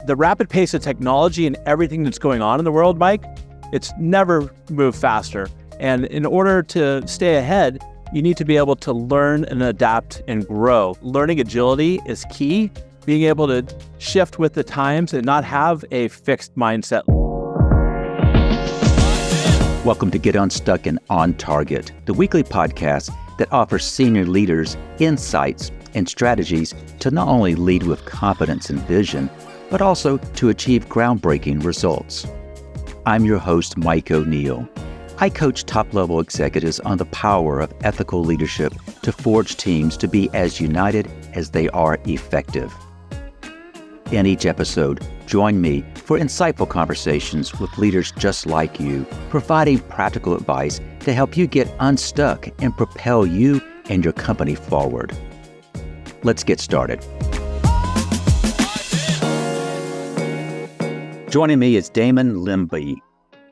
the rapid pace of technology and everything that's going on in the world, Mike, it's never moved faster. And in order to stay ahead, you need to be able to learn and adapt and grow. Learning agility is key. Being able to shift with the times and not have a fixed mindset. Welcome to Get Unstuck and On Target, the weekly podcast that offers senior leaders insights and strategies to not only lead with confidence and vision, but also to achieve groundbreaking results. I'm your host, Mike O'Neill. I coach top-level executives on the power of ethical leadership to forge teams to be as united as they are effective. In each episode, join me for insightful conversations with leaders just like you, providing practical advice to help you get unstuck and propel you and your company forward. Let's get started. Joining me is Damon Lembi.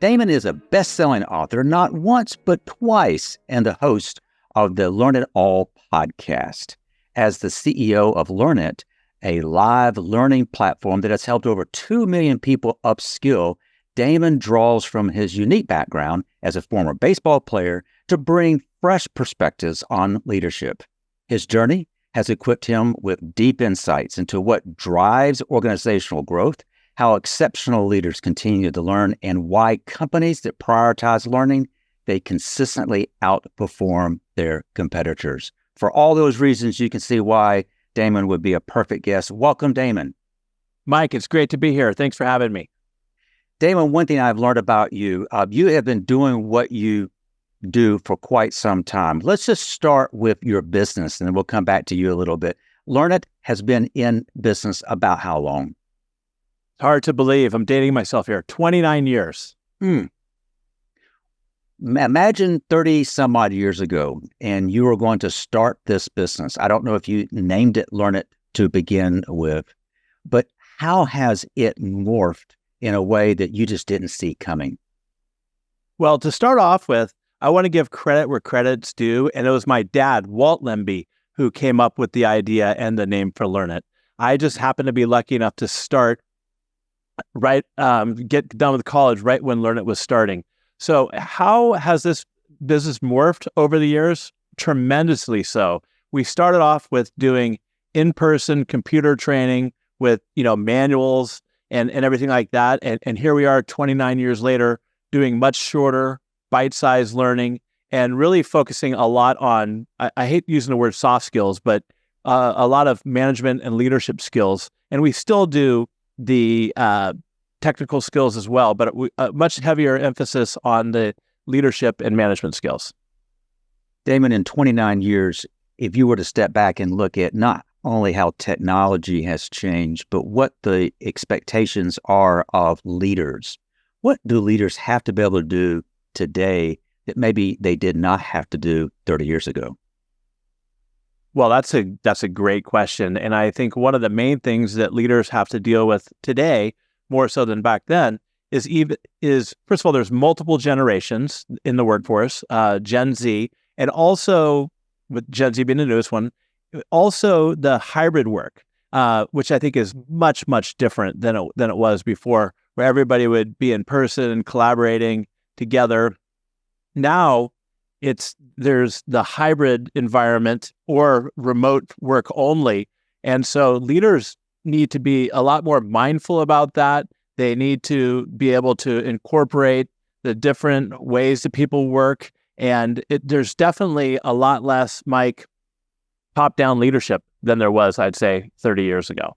Damon is a best-selling author, not once, but twice, and the host of the Learnit podcast. As the CEO of Learnit, a live learning platform that has helped over 2 million people upskill, Damon draws from his unique background as a former baseball player to bring fresh perspectives on leadership. His journey has equipped him with deep insights into what drives organizational growth, how exceptional leaders continue to learn, and why companies that prioritize learning, they consistently outperform their competitors. For all those reasons, you can see why Damon would be a perfect guest. Welcome, Damon. Mike, it's great to be here. Thanks for having me. Damon, one thing I've learned about you, you have been doing what you do for quite some time. Let's just start with your business, and then we'll come back to you a little bit. Learnit has been in business about how long? It's hard to believe. I'm dating myself here. 29 years. Imagine 30 some odd years ago, and you were going to start this business. I don't know if you named it Learnit to begin with, but how has it morphed in a way that you just didn't see coming? Well, to start off with, I want to give credit where credit's due. And it was my dad, Walt Lembi, who came up with the idea and the name for Learnit. I just happened to be lucky enough to start get done with college right when Learnit was starting. So how has this business morphed over the years? Tremendously so. We started off with doing in-person computer training with, manuals and everything like that. And here we are 29 years later doing much shorter, bite-sized learning and really focusing a lot on, I hate using the word soft skills, but a lot of management and leadership skills. And we still do the technical skills as well, but a much heavier emphasis on the leadership and management skills. Damon, in 29 years, if you were to step back and look at not only how technology has changed, but what the expectations are of leaders, what do leaders have to be able to do today that maybe they did not have to do 30 years ago? Well, that's a great question. And I think one of the main things that leaders have to deal with today, more so than back then, is first of all, there's multiple generations in the workforce, Gen Z, and also with Gen Z being the newest one, also the hybrid work, which I think is much, much different than it was before, where everybody would be in person and collaborating together. Now, there's the hybrid environment or remote work only. And so leaders need to be a lot more mindful about that. They need to be able to incorporate the different ways that people work. And there's definitely a lot less, Mike, top-down leadership than there was, I'd say, 30 years ago.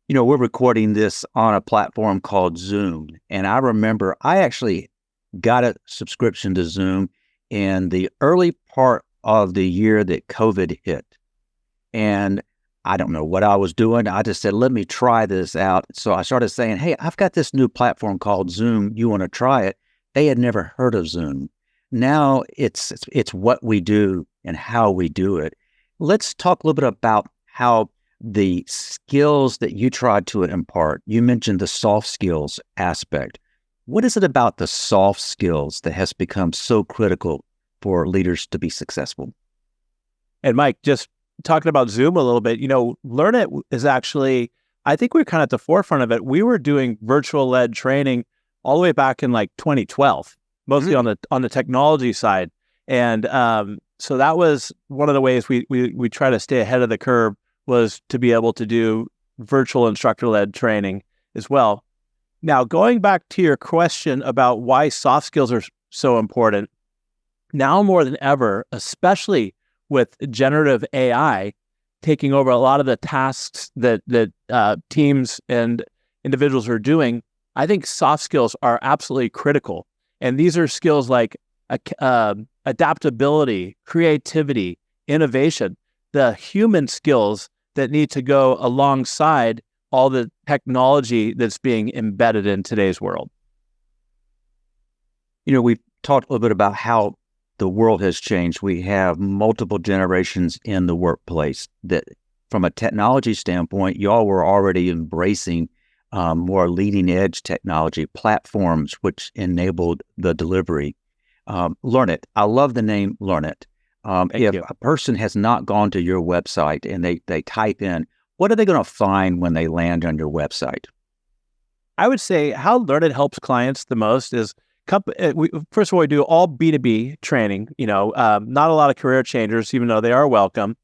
We're recording this on a platform called Zoom. And I remember I actually got a subscription to Zoom in the early part of the year that COVID hit. And I don't know what I was doing. I just said, let me try this out. So I started saying, hey, I've got this new platform called Zoom. You want to try it? They had never heard of Zoom. Now it's what we do and how we do it. Let's talk a little bit about how the skills that you tried to impart, you mentioned the soft skills aspect. What is it about the soft skills that has become so critical for leaders to be successful? And Mike, just talking about Zoom a little bit, Learnit is actually I think we're kind of at the forefront of it. We were doing virtual led training all the way back in like 2012, mostly on the technology side. And so that was one of the ways we try to stay ahead of the curve, was to be able to do virtual instructor led training as well. Now, going back to your question about why soft skills are so important, now more than ever, especially with generative AI taking over a lot of the tasks that teams and individuals are doing, I think soft skills are absolutely critical. And these are skills like adaptability, creativity, innovation, the human skills that need to go alongside all the technology that's being embedded in today's world. We've talked a little bit about how the world has changed. We have multiple generations in the workplace that, from a technology standpoint, y'all were already embracing more leading edge technology platforms, which enabled the delivery. Learnit. I love the name Learnit. If a person has not gone to your website and they type in, what are they going to find when they land on your website? I would say how Learnit helps clients the most is, first of all, we do all B2B training, not a lot of career changers, even though they are welcome.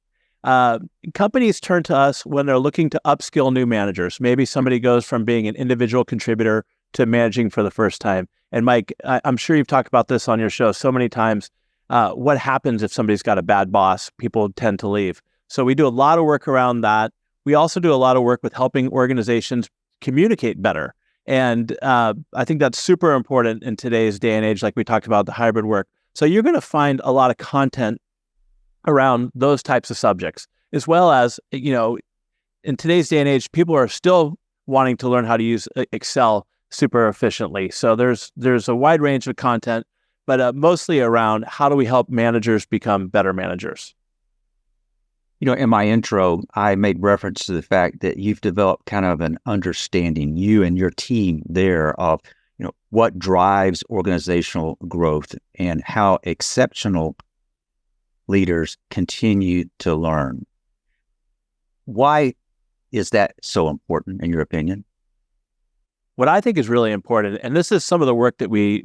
Companies turn to us when they're looking to upskill new managers. Maybe somebody goes from being an individual contributor to managing for the first time. And Mike, I'm sure you've talked about this on your show so many times. What happens if somebody's got a bad boss? People tend to leave. So we do a lot of work around that. We also do a lot of work with helping organizations communicate better. And I think that's super important in today's day and age, like we talked about the hybrid work. So you're going to find a lot of content around those types of subjects, as well as, in today's day and age, people are still wanting to learn how to use Excel super efficiently. So there's a wide range of content, but mostly around how do we help managers become better managers. In my intro, I made reference to the fact that you've developed kind of an understanding, you and your team there, of what drives organizational growth and how exceptional leaders continue to learn. Why is that so important, in your opinion? What I think is really important, and this is some of the work that we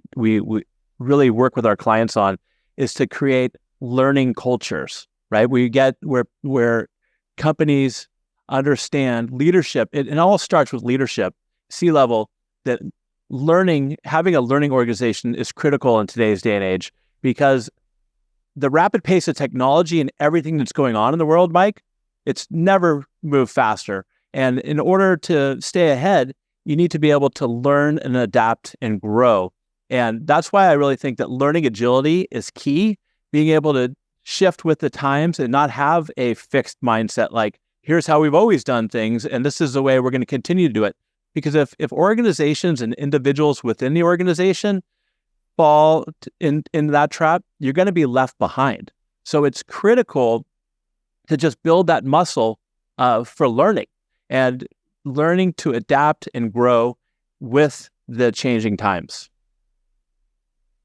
really work with our clients on, is to create learning cultures. Right? We get where companies understand leadership. It all starts with leadership, C-level, that having a learning organization is critical in today's day and age, because the rapid pace of technology and everything that's going on in the world, Mike, it's never moved faster. And in order to stay ahead, you need to be able to learn and adapt and grow. And that's why I really think that learning agility is key, being able to shift with the times and not have a fixed mindset like, here's how we've always done things, and this is the way we're going to continue to do it. Because if organizations and individuals within the organization fall in that trap, you're going to be left behind. So it's critical to just build that muscle for learning and learning to adapt and grow with the changing times.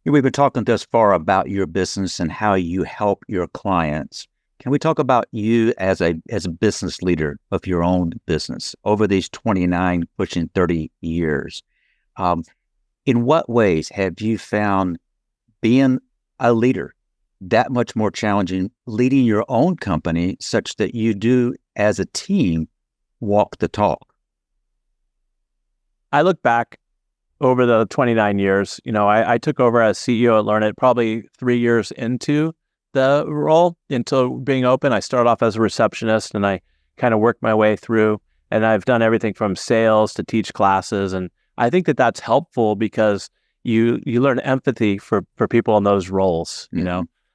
We've been talking thus far about your business and how you help your clients. Can we talk about you as a business leader of your own business over these 29, pushing 30 years? In what ways have you found being a leader that much more challenging, leading your own company such that you do, as a team, walk the talk? I look back over the 29 years, I took over as CEO at Learnit probably 3 years into the role, into being open. I started off as a receptionist and I kind of worked my way through, and I've done everything from sales to teach classes. And I think that that's helpful because you learn empathy for people in those roles,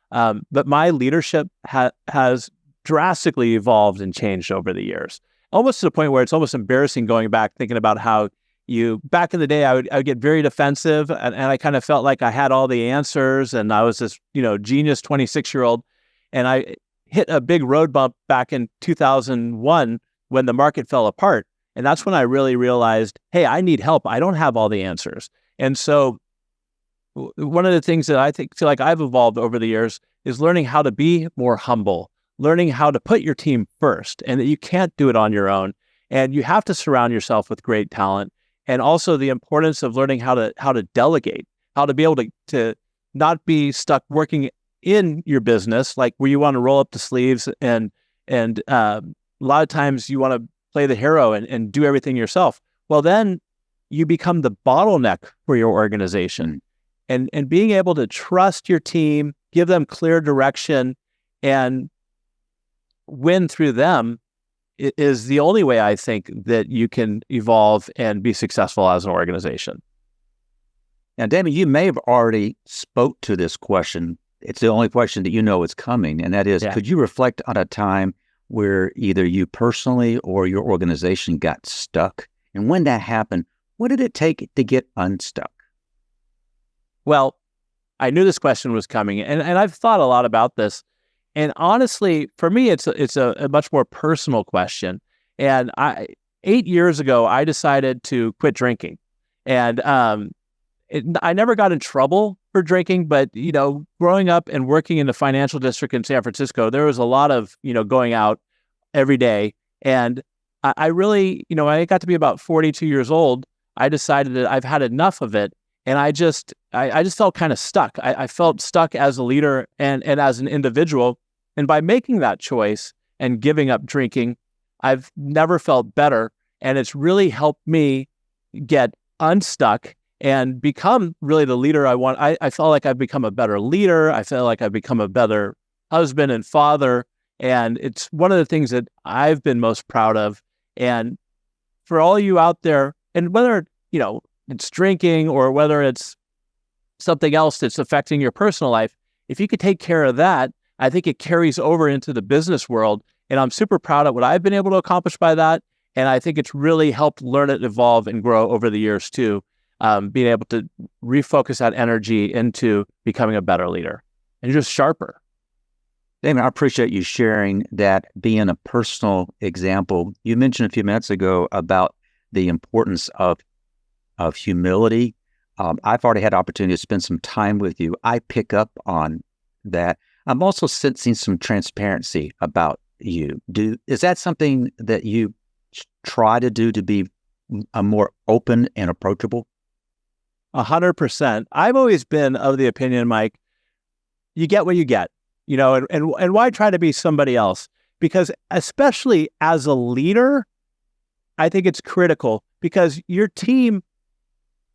but my leadership has drastically evolved and changed over the years, almost to the point where it's almost embarrassing going back, thinking about how back in the day, I would get very defensive, and I kind of felt like I had all the answers, and I was this, genius 26-year-old, and I hit a big road bump back in 2001 when the market fell apart. And that's when I really realized, hey, I need help. I don't have all the answers. And so one of the things that feel like I've evolved over the years is learning how to be more humble, learning how to put your team first, and that you can't do it on your own. And you have to surround yourself with great talent. And also the importance of learning how to delegate, how to be able to not be stuck working in your business, like where you want to roll up the sleeves and a lot of times you want to play the hero and do everything yourself. Well, then you become the bottleneck for your organization. And being able to trust your team, give them clear direction, and win through them is the only way I think that you can evolve and be successful as an organization. Now, Damon, you may have already spoke to this question. It's the only question that you know is coming, and that is, could you reflect on a time where either you personally or your organization got stuck? And when that happened, what did it take to get unstuck? Well, I knew this question was coming, and I've thought a lot about this. And honestly, for me, it's a much more personal question. And 8 years ago, I decided to quit drinking. And I never got in trouble for drinking, but, growing up and working in the financial district in San Francisco, there was a lot of, going out every day. And I really, when I got to be about 42 years old, I decided that I've had enough of it. And I just felt kind of stuck. I felt stuck as a leader and as an individual. And by making that choice and giving up drinking, I've never felt better. And it's really helped me get unstuck and become really the leader I want. I felt like I've become a better leader. I feel like I've become a better husband and father. And it's one of the things that I've been most proud of. And for all you out there, and whether, it's drinking or whether it's something else that's affecting your personal life, if you could take care of that, I think it carries over into the business world. And I'm super proud of what I've been able to accomplish by that. And I think it's really helped Learnit evolve and grow over the years too, being able to refocus that energy into becoming a better leader and just sharper. Damon, I appreciate you sharing that being a personal example. You mentioned a few minutes ago about the importance of humility. I've already had opportunity to spend some time with you. I pick up on that. I'm also sensing some transparency about you. Is that something that you try to do to be a more open and approachable? 100%. I've always been of the opinion, Mike, you get what you get, and why try to be somebody else? Because especially as a leader, I think it's critical because your team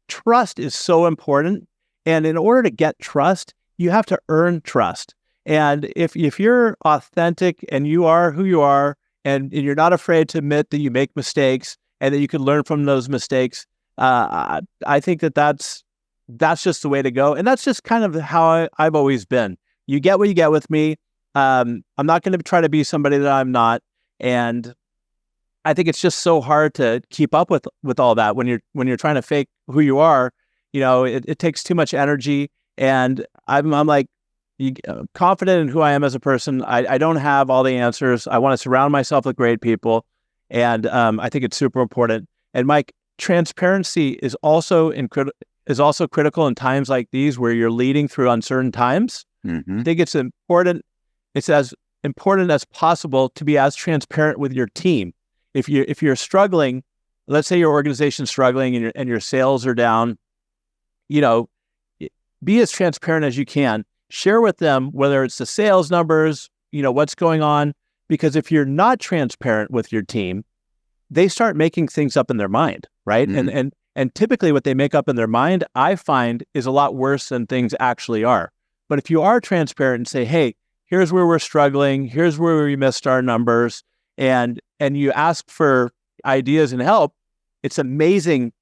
trust is so important. And in order to get trust, you have to earn trust. And if you're authentic and you are who you are, and you're not afraid to admit that you make mistakes and that you can learn from those mistakes, I think that's just the way to go. And that's just kind of how I've always been. You get what you get with me. I'm not going to try to be somebody that I'm not. And I think it's just so hard to keep up with all that when you're trying to fake who you are. It takes too much energy. And I'm like, confident in who I am as a person. I don't have all the answers. I want to surround myself with great people. And I think it's super important. And Mike, transparency is also critical in times like these where you're leading through uncertain times. Mm-hmm. I think it's important. It's as important as possible to be as transparent with your team. If you're struggling, let's say your organization's struggling and your sales are down, be as transparent as you can. Share with them whether it's the sales numbers, what's going on. Because if you're not transparent with your team, they start making things up in their mind, right? Mm-hmm. And typically what they make up in their mind, I find, is a lot worse than things actually are. But if you are transparent and say, hey, here's where we're struggling, here's where we missed our numbers, and you ask for ideas and help, it's amazing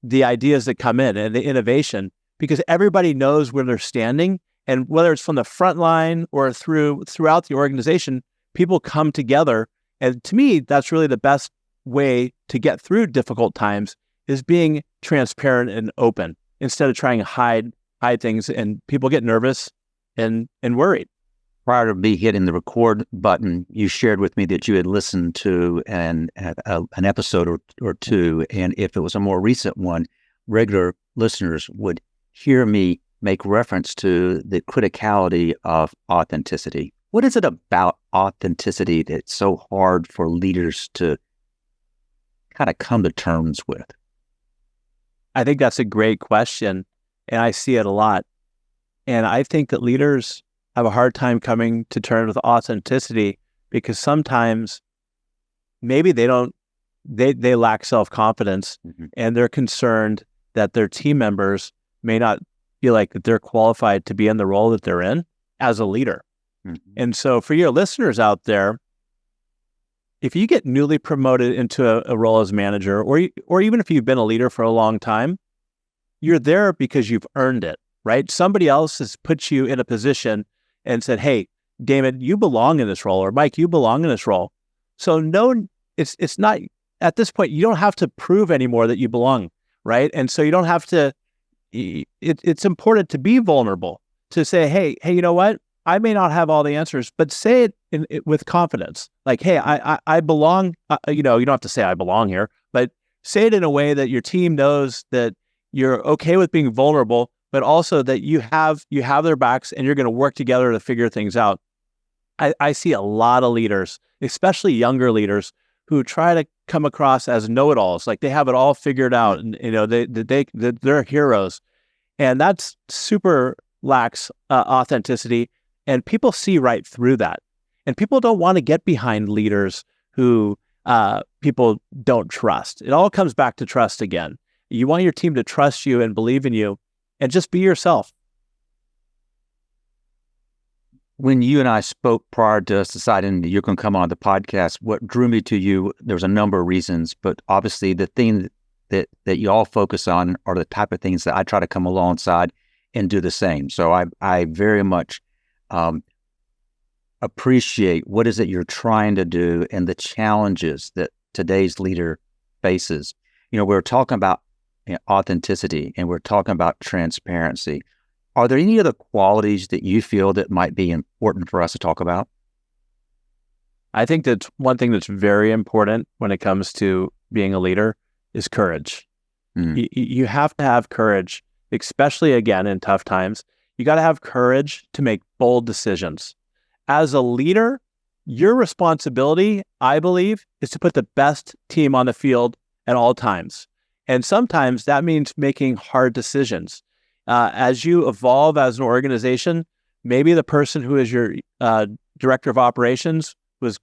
the ideas that come in and the innovation, because everybody knows where they're standing. And whether it's from the front line or throughout the organization, people come together. And to me, that's really the best way to get through difficult times, is being transparent and open instead of trying to hide things, and people get nervous and worried. Prior to me hitting the record button, you shared with me that you had listened to an episode or two, and if it was a more recent one, regular listeners would hear me make reference to the criticality of authenticity. What is it about authenticity that's so hard for leaders to kind of come to terms with? I think that's a great question, and I see it a lot. And I think that leaders have a hard time coming to terms with authenticity because sometimes maybe they lack self-confidence, and they're concerned that their team members may not feel like that they're qualified to be in the role that they're in as a leader. And so for your listeners out there, if you get newly promoted into a role as manager, or even if you've been a leader for a long time, you're there because you've earned it, right? Somebody else has put you in a position and said, hey, Damon, you belong in this role, or Mike, you belong in this role. So no, it's not, at this point, you don't have to prove anymore that you belong, right? And so you don't have to, it's important to be vulnerable, to say, hey, you know what? I may not have all the answers, but say it with confidence. Like, hey, I belong, you don't have to say I belong here, but say it in a way that your team knows that you're okay with being vulnerable, but also that you have their backs and you're going to work together to figure things out. I see a lot of leaders, especially younger leaders, who try to come across as know-it-alls, like they have it all figured out, and they're heroes, and that's super lacks authenticity, and people see right through that, and people don't want to get behind leaders who people don't trust. It all comes back to trust again. You want your team to trust you and believe in you, and just be yourself. When you and I spoke prior to us deciding that you're going to come on the podcast, what drew me to you, there's a number of reasons, but obviously the thing that you all focus on are the type of things that I try to come alongside and do the same. So I very much appreciate what is it you're trying to do and the challenges that today's leader faces. We're talking about authenticity, and we're talking about transparency. Are there any other qualities that you feel that might be important for us to talk about? I think that one thing that's very important when it comes to being a leader is courage. You have to have courage, especially again in tough times. You got to have courage to make bold decisions. As a leader, your responsibility, I believe, is to put the best team on the field at all times. And sometimes that means making hard decisions. As you evolve as an organization, maybe the person who is your director of operations was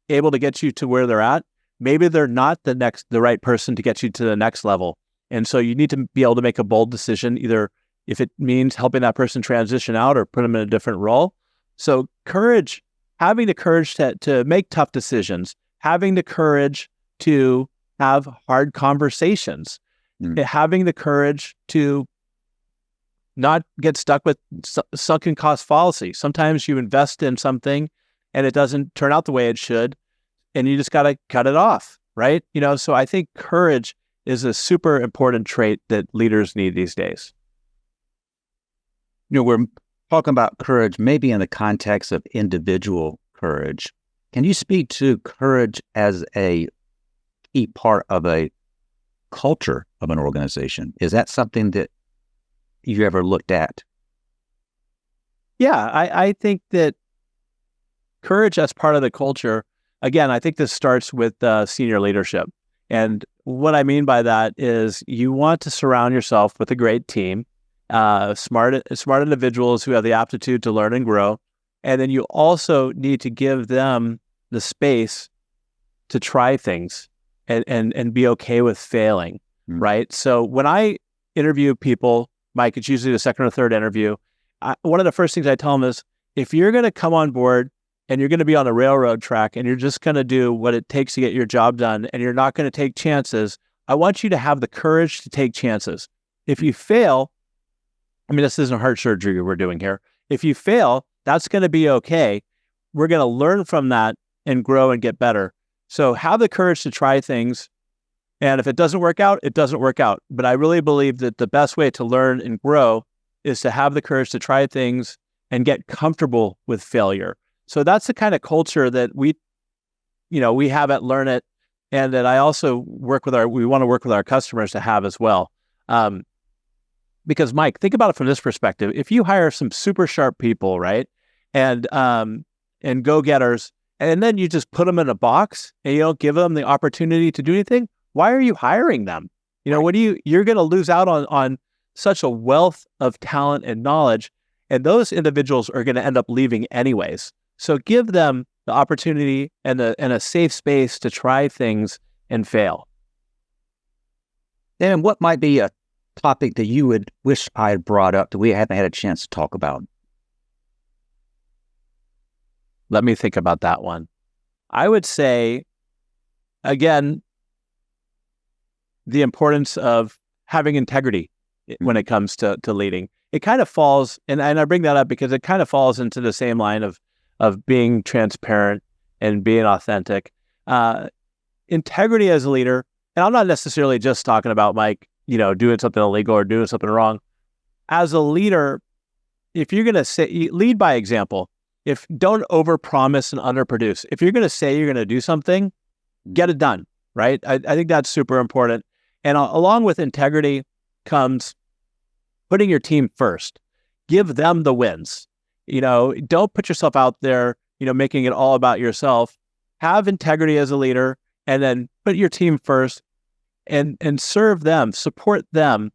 able to get you to where they're at. Maybe they're not the right person to get you to the next level. And so you need to be able to make a bold decision, either if it means helping that person transition out or put them in a different role. So courage, having the courage to make tough decisions, having the courage to have hard conversations, having the courage to not get stuck with sunken cost fallacy. Sometimes you invest in something and it doesn't turn out the way it should, and you just got to cut it off, right? So I think courage is a super important trait that leaders need these days. We're talking about courage maybe in the context of individual courage. Can you speak to courage as a key part of a culture of an organization? Is that something that you ever looked at? Yeah, I think that courage as part of the culture, again, I think this starts with senior leadership. And what I mean by that is you want to surround yourself with a great team, smart individuals who have the aptitude to learn and grow. And then you also need to give them the space to try things and be okay with failing, right? So when I interview people, Mike, it's usually the second or third interview. One of the first things I tell them is, if you're going to come on board and you're going to be on the railroad track and you're just going to do what it takes to get your job done and you're not going to take chances, I want you to have the courage to take chances. If you fail, this isn't heart surgery we're doing here. If you fail, that's going to be okay. We're going to learn from that and grow and get better. So have the courage to try things. And if it doesn't work out, it doesn't work out. But I really believe that the best way to learn and grow is to have the courage to try things and get comfortable with failure. So that's the kind of culture that we have at Learnit, and that I also we want to work with our customers to have as well. Because Mike, think about it from this perspective. If you hire some super sharp people, right, and go-getters, and then you just put them in a box and you don't give them the opportunity to do anything, why are you hiring them? You're going to lose out on such a wealth of talent and knowledge, and those individuals are going to end up leaving anyways. So give them the opportunity and a safe space to try things and fail. And what might be a topic that you would wish I had brought up that we haven't had a chance to talk about? Let me think about that one. I would say, again, the importance of having integrity when it comes to leading. It kind of falls, and I bring that up because it kind of falls into the same line of being transparent and being authentic. Integrity as a leader, and I'm not necessarily just talking about Mike, doing something illegal or doing something wrong. As a leader, if you're going to lead by example, don't overpromise and underproduce. If you're going to say you're going to do something, get it done, right? I think that's super important. And along with integrity comes putting your team first. Give them the wins. Don't put yourself out there, making it all about yourself. Have integrity as a leader, and then put your team first and serve them, support them.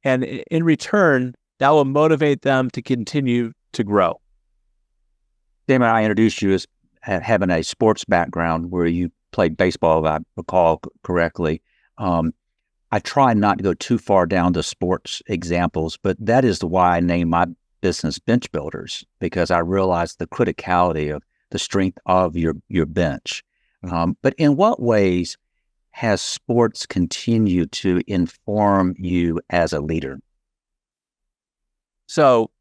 And in return, that will motivate them to continue to grow. Damon, I introduced you as having a sports background where you played baseball, if I recall correctly. I try not to go too far down to sports examples, but that is why I named my business Bench Builders, because I realized the criticality of the strength of your bench. But in what ways has sports continued to inform you as a leader? So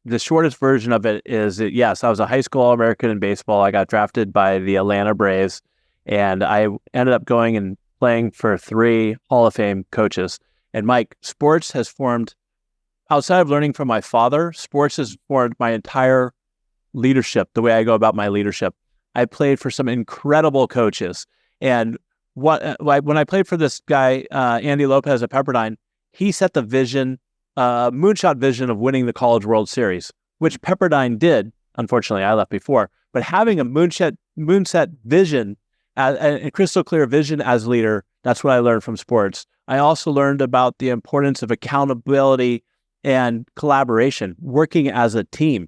the shortest version of it is that, yes, I was a high school All-American in baseball. I got drafted by the Atlanta Braves, and I ended up going and playing for 3 Hall of Fame coaches. And Mike, sports has formed, outside of learning from my father, sports has formed my entire leadership, the way I go about my leadership. I played for some incredible coaches. And when I played for this guy, Andy Lopez at Pepperdine, he set the vision, moonshot vision of winning the College World Series, which Pepperdine did. Unfortunately, I left before. But having a moonset vision, a crystal clear vision as leader, that's what I learned from sports. I also learned about the importance of accountability and collaboration, working as a team.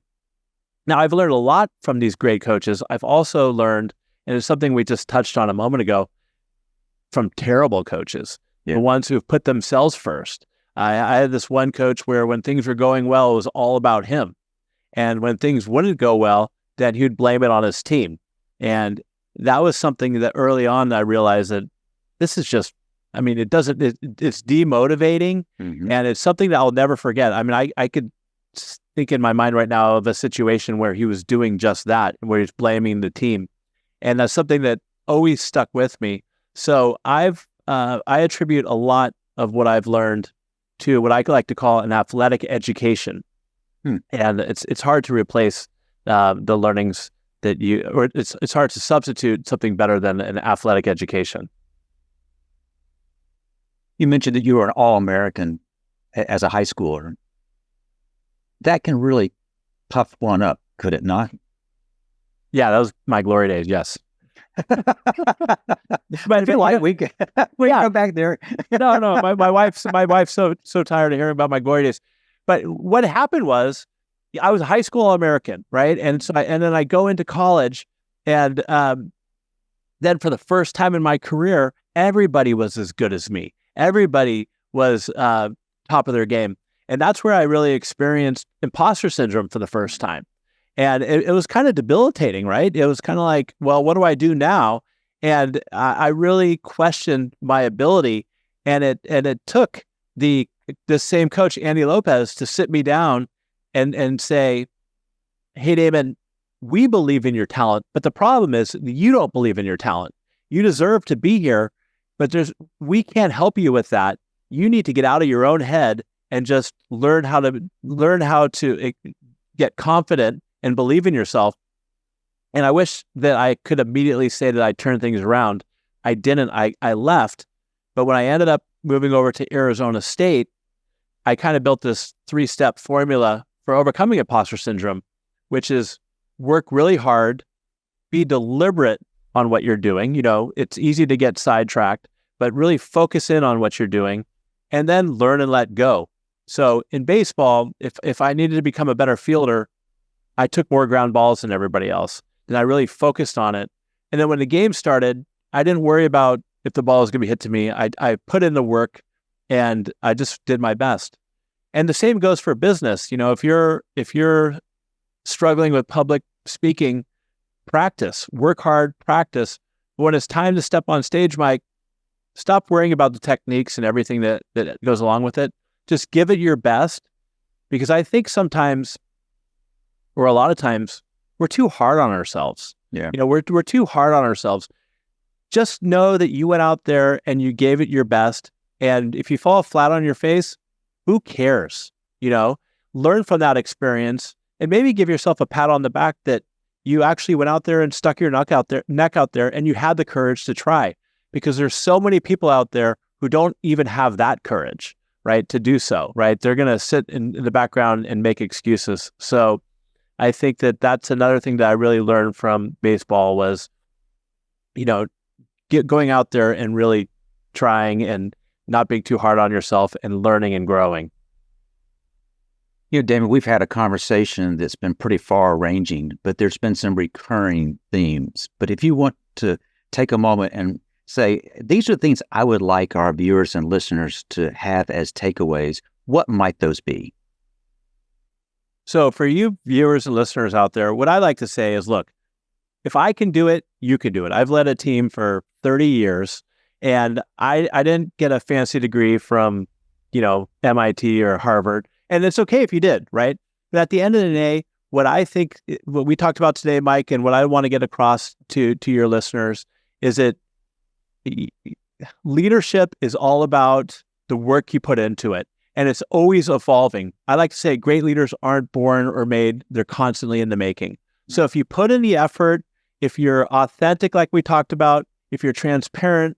Now, I've learned a lot from these great coaches. I've also learned, and it's something we just touched on a moment ago, from terrible coaches, the ones who've put themselves first. I had this one coach where when things were going well, it was all about him. And when things wouldn't go well, then he'd blame it on his team. And that was something that early on I realized that this is just, it's demotivating, and it's something that I'll never forget. I could think in my mind right now of a situation where he was doing just that, where he's blaming the team. And that's something that always stuck with me. So I attribute a lot of what I've learned to what I like to call an athletic education. And it's hard to replace the learnings that it's hard to substitute something better than an athletic education. You mentioned that you were an All-American as a high schooler. That can really puff one up, could it not? Yeah, that was my glory days, yes. But I feel like we go back there. No, my wife's so tired of hearing about my glory days. But what happened was, I was a high school All-American, right? And so then I go into college, and then for the first time in my career, everybody was as good as me. Everybody was top of their game. And that's where I really experienced imposter syndrome for the first time. And it was kind of debilitating, right? It was kind of like, well, what do I do now? And I really questioned my ability. And it took the same coach, Andy Lopez, to sit me down and say, hey, Damon, we believe in your talent, but the problem is you don't believe in your talent. You deserve to be here, but we can't help you with that. You need to get out of your own head and just learn how to get confident and believe in yourself. And I wish that I could immediately say that I turned things around. I didn't. I left. But when I ended up moving over to Arizona State, I kind of built this 3-step formula for overcoming imposter syndrome, which is work really hard, be deliberate on what you're doing. It's easy to get sidetracked, but really focus in on what you're doing and then learn and let go. So in baseball, if I needed to become a better fielder, I took more ground balls than everybody else. And I really focused on it. And then when the game started, I didn't worry about if the ball was going to be hit to me. I put in the work and I just did my best. And the same goes for business. If you're struggling with public speaking, practice, work hard, practice. But when it's time to step on stage, Mike, stop worrying about the techniques and everything that goes along with it. Just give it your best, because I think sometimes, or a lot of times, we're too hard on ourselves. Yeah. We're too hard on ourselves. Just know that you went out there and you gave it your best. And if you fall flat on your face, who cares? Learn from that experience and maybe give yourself a pat on the back that you actually went out there and stuck your neck out there and you had the courage to try, because there's so many people out there who don't even have that courage, right, to do so, right? They're going to sit in the background and make excuses. So I think that that's another thing that I really learned from baseball was, going out there and really trying and not being too hard on yourself and learning and growing. Damon, we've had a conversation that's been pretty far-ranging, but there's been some recurring themes. But if you want to take a moment and say, these are things I would like our viewers and listeners to have as takeaways, what might those be? So for you viewers and listeners out there, what I like to say is, look, if I can do it, you can do it. I've led a team for 30 years, and I didn't get a fancy degree from, MIT or Harvard. And it's okay if you did, right? But at the end of the day, what we talked about today, Mike, and what I want to get across to your listeners is that leadership is all about the work you put into it. And it's always evolving. I like to say great leaders aren't born or made, they're constantly in the making. So if you put in the effort, if you're authentic, like we talked about, if you're transparent,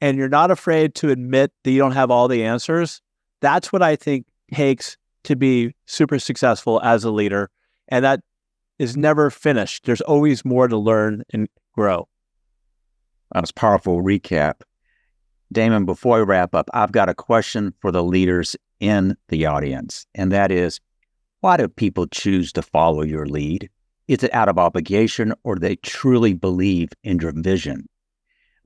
and you're not afraid to admit that you don't have all the answers, that's what I think takes to be super successful as a leader. And that is never finished. There's always more to learn and grow. That was a powerful recap. Damon, before we wrap up, I've got a question for the leaders in the audience, and that is, why do people choose to follow your lead? Is it out of obligation, or do they truly believe in your vision?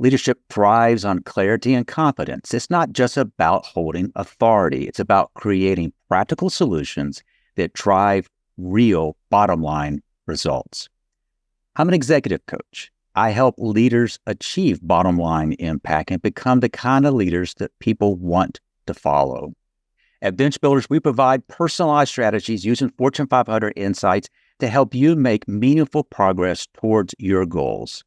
Leadership thrives on clarity and confidence. It's not just about holding authority. It's about creating practical solutions that drive real bottom line results. I'm an executive coach. I help leaders achieve bottom line impact and become the kind of leaders that people want to follow. At Bench Builders, we provide personalized strategies using Fortune 500 insights to help you make meaningful progress towards your goals.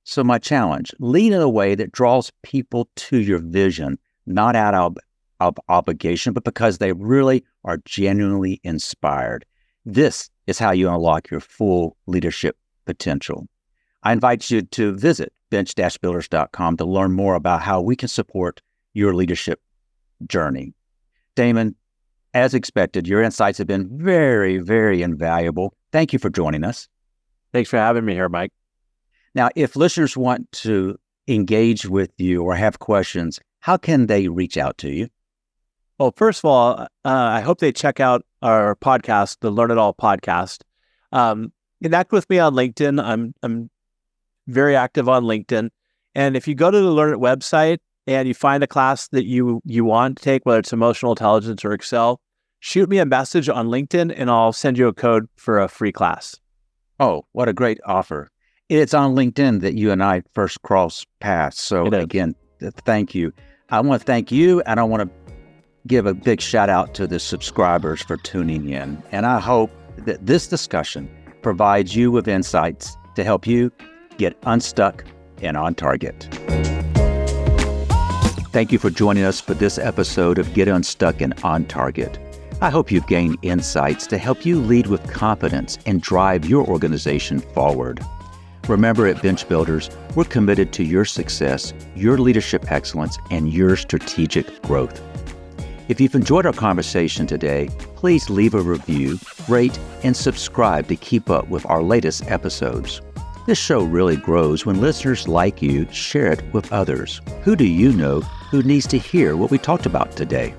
So my challenge, lead in a way that draws people to your vision, not out of obligation, but because they really are genuinely inspired. This is how you unlock your full leadership potential. I invite you to visit bench-builders.com to learn more about how we can support your leadership journey. Damon, as expected, your insights have been very, very invaluable. Thank you for joining us. Thanks for having me here, Mike. Now, if listeners want to engage with you or have questions, how can they reach out to you? Well, first of all, I hope they check out our podcast, the Learn It All podcast. Connect with me on LinkedIn. I'm very active on LinkedIn. And if you go to the Learnit website and you find a class that you want to take, whether it's emotional intelligence or Excel, shoot me a message on LinkedIn and I'll send you a code for a free class. Oh, what a great offer. It's on LinkedIn that you and I first crossed paths. So again, thank you. I want to thank you, and I want to give a big shout out to the subscribers for tuning in. And I hope that this discussion provides you with insights to help you get unstuck and on target. Thank you for joining us for this episode of Get Unstuck and On Target. I hope you've gained insights to help you lead with confidence and drive your organization forward. Remember, at Bench Builders, we're committed to your success, your leadership excellence, and your strategic growth. If you've enjoyed our conversation today, please leave a review, rate, and subscribe to keep up with our latest episodes. This show really grows when listeners like you share it with others. Who do you know who needs to hear what we talked about today?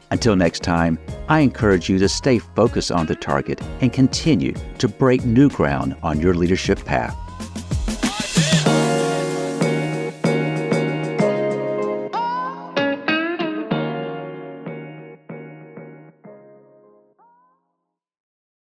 Until next time, I encourage you to stay focused on the target and continue to break new ground on your leadership path.